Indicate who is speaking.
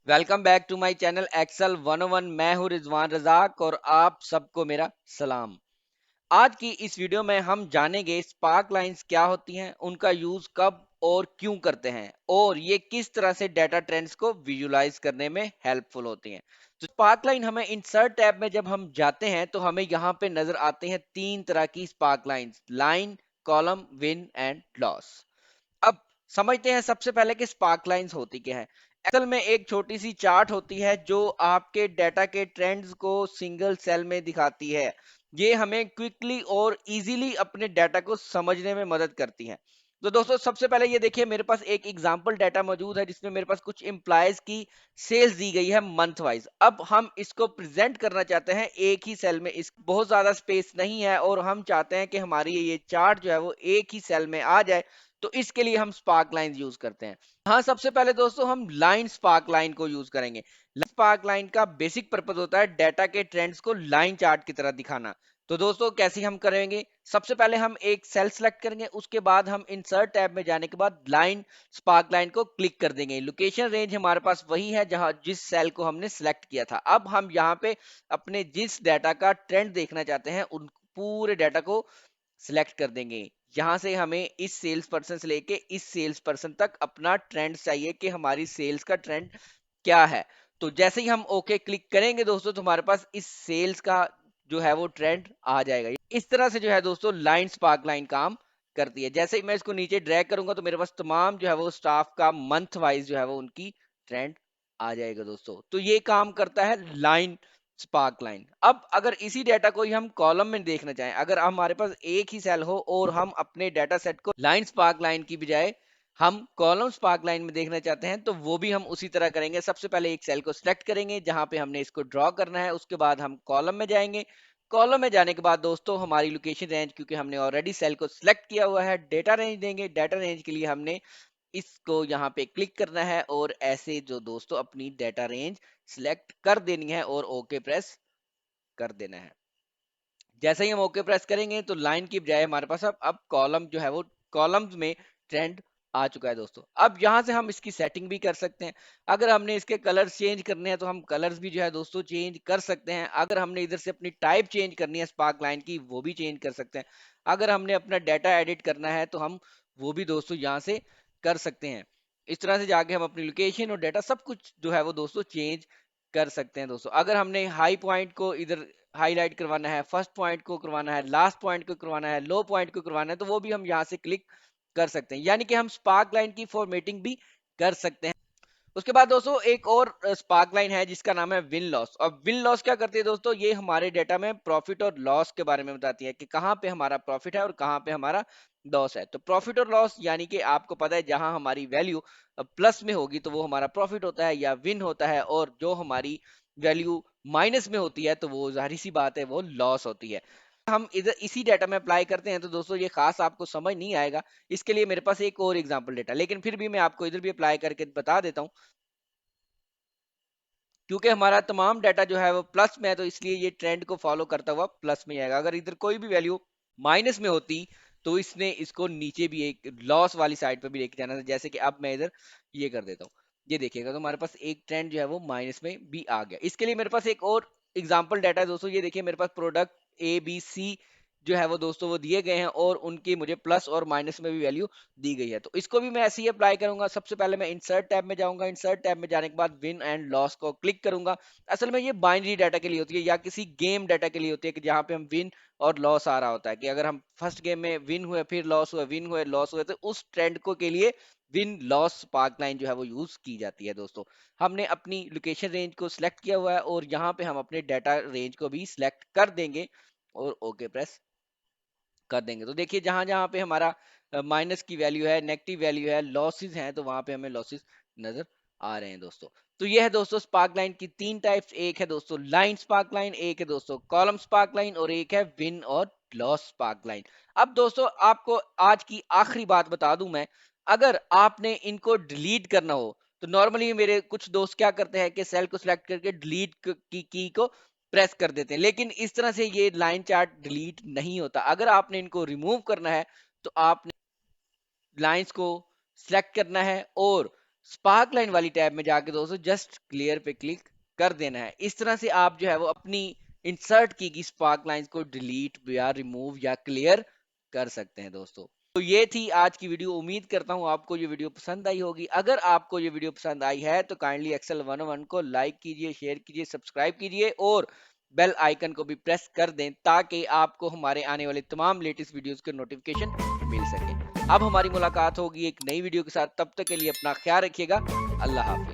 Speaker 1: Welcome back to my channel Excel 101। मैं हूं रिजवान रजाक और आप सबको मेरा सलाम। आज की इस वीडियो में हम जानेंगे स्पार्क लाइंस क्या होती हैं, उनका यूज कब और क्यों करते हैं और ये किस तरह से डाटा ट्रेंड्स को विजुलाइज करने में हेल्पफुल होती हैं। तो स्पार्क लाइन हमें इंसर्ट टैब में जब हम जाते हैं तो हमें यहाँ पे नजर आते हैं तीन तरह की spark lines: line, column, win and loss. अब समझते हैं सबसे पहले कि स्पार्क लाइंस होती क्या है। एक्सेल में एक छोटी सी चार्ट होती है जो आपके डाटा के ट्रेंड्स को सिंगल सेल में दिखाती है। ये हमें क्विकली और इजीली अपने डाटा को समझने में मदद करती है। तो दोस्तों सबसे पहले ये देखिए, मेरे पास एक एग्जांपल डाटा मौजूद है जिसमें मेरे पास कुछ एम्प्लॉयज की सेल्स दी गई है मंथ वाइज। अब हम इसको प्रेजेंट करना चाहते हैं एक ही सेल में, इस बहुत ज्यादा स्पेस नहीं है और हम चाहते हैं कि हमारी ये चार्ट जो है वो एक ही सेल में आ जाए। तो इसके लिए हम स्पार्क लाइन यूज करते हैं। हाँ, सबसे पहले दोस्तों हम लाइन स्पार्क लाइन को यूज करेंगे। स्पार्क लाइन का बेसिक पर्पस होता है डाटा के ट्रेंड्स को लाइन चार्ट की तरह दिखाना। तो दोस्तों कैसे हम करेंगे? सबसे पहले हम एक सेल सेलेक्ट करेंगे, उसके बाद हम इंसर्ट टैब में जाने के बाद लाइन स्पार्क लाइन को क्लिक कर देंगे। लोकेशन रेंज हमारे पास वही है जहां जिस सेल को हमने सेलेक्ट किया था। अब हम यहाँ पे अपने जिस डाटा का ट्रेंड देखना चाहते हैं उन पूरे डाटा को सिलेक्ट कर देंगे। यहां से हमें इस सेल्स पर्सन से लेके इस सेल्स पर्सन तक अपना ट्रेंड चाहिए कि हमारी सेल्स का ट्रेंड क्या है। तो जैसे ही हम ओके क्लिक करेंगे दोस्तों तो हमारे पास इस सेल्स का जो है वो ट्रेंड आ जाएगा। इस तरह से जो है दोस्तों लाइन स्पार्क लाइन काम करती है। जैसे ही मैं इसको नीचे ड्रैग करूंगा तो मेरे पास तमाम जो है वो स्टाफ का मंथ वाइज जो है वो उनकी ट्रेंड आ जाएगा दोस्तों। तो ये काम करता है लाइन स्पार्क लाइन। अब अगर इसी डाटा को ही हम कॉलम में देखना चाहें, अगर हमारे पास एक ही सेल हो और हम अपने डाटा सेट को लाइन स्पार्क लाइन की बजाय हम कॉलम स्पार्क लाइन में देखना चाहते हैं, तो वो भी हम उसी तरह करेंगे। सबसे पहले एक सेल को सिलेक्ट करेंगे जहां पे हमने इसको ड्रॉ करना है, उसके बाद हम कॉलम में जाएंगे। कॉलम में जाने के बाद दोस्तों हमारी लोकेशन रेंज, क्योंकि हमने ऑलरेडी सेल को सिलेक्ट किया हुआ है, डेटा रेंज देंगे। डेटा रेंज के लिए हमने इसको यहाँ पे क्लिक करना है और ऐसे जो दोस्तों अपनी डेटा रेंज सिलेक्ट कर देनी है और ओके प्रेस कर देना है। जैसे ही हम ओके प्रेस करेंगे तो लाइन की बजाय हमारे पास अब कॉलम जो है वो कॉलम्स में ट्रेंड आ चुका है दोस्तों। अब यहाँ से हम इसकी सेटिंग भी कर सकते हैं। अगर हमने इसके कलर्स चेंज करने हैं तो हम कलर्स भी जो है दोस्तों चेंज कर सकते हैं। अगर हमने इधर से अपनी टाइप चेंज करनी है स्पार्क लाइन की, वो भी चेंज कर सकते हैं। अगर हमने अपना डाटा एडिट करना है तो हम वो भी दोस्तों यहाँ से कर सकते हैं। इस तरह से जाके हम अपनी लोकेशन और डाटा सब कुछ जो है वो दोस्तों चेंज कर सकते हैं दोस्तों। अगर हमने हाई पॉइंट को इधर हाईलाइट करवाना है, फर्स्ट पॉइंट को करवाना है, लास्ट पॉइंट को करवाना है, लो पॉइंट को करवाना है, तो वो भी हम यहाँ से क्लिक कर सकते हैं। यानी कि हम स्पार्क लाइन की फॉर्मेटिंग भी कर सकते हैं। उसके बाद दोस्तों एक और स्पार्क लाइन है जिसका नाम है विन लॉस। और विन लॉस क्या करती है दोस्तों? ये हमारे डेटा में प्रॉफिट और लॉस के बारे में बताती है कि कहाँ पे हमारा प्रॉफिट है और कहाँ पे हमारा लॉस है। तो प्रॉफिट और लॉस यानी कि आपको पता है जहां हमारी वैल्यू प्लस में होगी तो वो हमारा प्रॉफिट होता है या विन होता है, और जो हमारी वैल्यू माइनस में होती है तो वो जाहिर सी बात है वो लॉस होती है। हम इधर इसी डाटा में अप्लाई करते हैं तो दोस्तों ये खास आपको समझ नहीं आएगा। इसके लिए मेरे पास एक और एग्जांपल डेटा, लेकिन फिर भी मैं आपको इधर भी अप्लाई करके बता देता हूँ। क्योंकि हमारा तमाम डाटा जो है वो प्लस में है तो इसलिए ये ट्रेंड को फॉलो करता हुआ प्लस में आएगा। अगर इधर कोई भी वैल्यू माइनस में होती तो इसने इसको नीचे भी एक लॉस वाली साइड पर भी लेके जाना था। जैसे कि अब मैं इधर ये कर देता हूँ, ये देखिएगा तो हमारे पास एक ट्रेंड जो है वो माइनस में भी आ गया। इसके लिए मेरे पास एक और एग्जाम्पल डाटा है दोस्तों। ये देखिए मेरे पास प्रोडक्ट ए बी सी जो है वो दोस्तों वो दिए गए हैं और उनकी मुझे प्लस और माइनस में भी वैल्यू दी गई है। तो इसको भी मैं ऐसे ही अप्लाई करूंगा। सबसे पहले मैं इंसर्ट टैब में जाऊंगा, इंसर्ट टैब में जाने के बाद विन एंड लॉस को क्लिक करूंगा। असल में ये बाइनरी डाटा के लिए होती है या किसी गेम डाटा के लिए होती है कि जहां पे हम विन और लॉस आ रहा होता है कि अगर हम फर्स्ट गेम में विन हुए, फिर लॉस हुए, विन हुए, लॉस हुए, तो उस ट्रेंड को के लिए विन लॉस स्पार्क लाइन जो है वो यूज की जाती है दोस्तों। हमने अपनी लोकेशन रेंज को सिलेक्ट किया हुआ है और यहाँ पे हम अपने डाटा रेंज को भी सिलेक्ट कर देंगे और ओके प्रेस कर देंगे। तो देखिए जहां जहां पे हमारा माइनस की वैल्यू है, नेगेटिव वैल्यू है, लॉसेस हैं, तो वहां पे हमें लॉसेस नजर आ रहे हैं दोस्तों। तो ये है दोस्तों स्पार्क लाइन की तीन टाइप्स। एक है दोस्तों लाइन स्पार्क लाइन, एक है दोस्तों कॉलम स्पार्क लाइन और एक है विन और लॉस स्पार्क लाइन। अब दोस्तों आपको आज की आखिरी बात बता दूं मैं, अगर आपने इनको डिलीट करना हो तो नॉर्मली मेरे कुछ दोस्त क्या करते हैं कि सेल को सिलेक्ट करके डिलीट की को प्रेस कर देते हैं, लेकिन इस तरह से ये लाइन चार्ट डिलीट नहीं होता। अगर आपने इनको रिमूव करना है तो आपने लाइंस को सिलेक्ट करना है और स्पार्क लाइन वाली टैब में जाके दोस्तों जस्ट क्लियर पे क्लिक कर देना है। इस तरह से आप जो है वो अपनी इंसर्ट की गई स्पार्क लाइंस को डिलीट या रिमूव या क्लियर कर सकते हैं दोस्तों। तो ये थी आज की वीडियो। उम्मीद करता हूं आपको ये वीडियो पसंद आई होगी। अगर आपको ये वीडियो पसंद आई है तो काइंडली एक्सेल 101 को लाइक कीजिए, शेयर कीजिए, सब्सक्राइब कीजिए और बेल आइकन को भी प्रेस कर दें ताकि आपको हमारे आने वाले तमाम लेटेस्ट वीडियोस के नोटिफिकेशन मिल सके। अब हमारी मुलाकात होगी एक नई वीडियो के साथ। तब तक के लिए अपना ख्याल रखिएगा। अल्लाह हाफिज।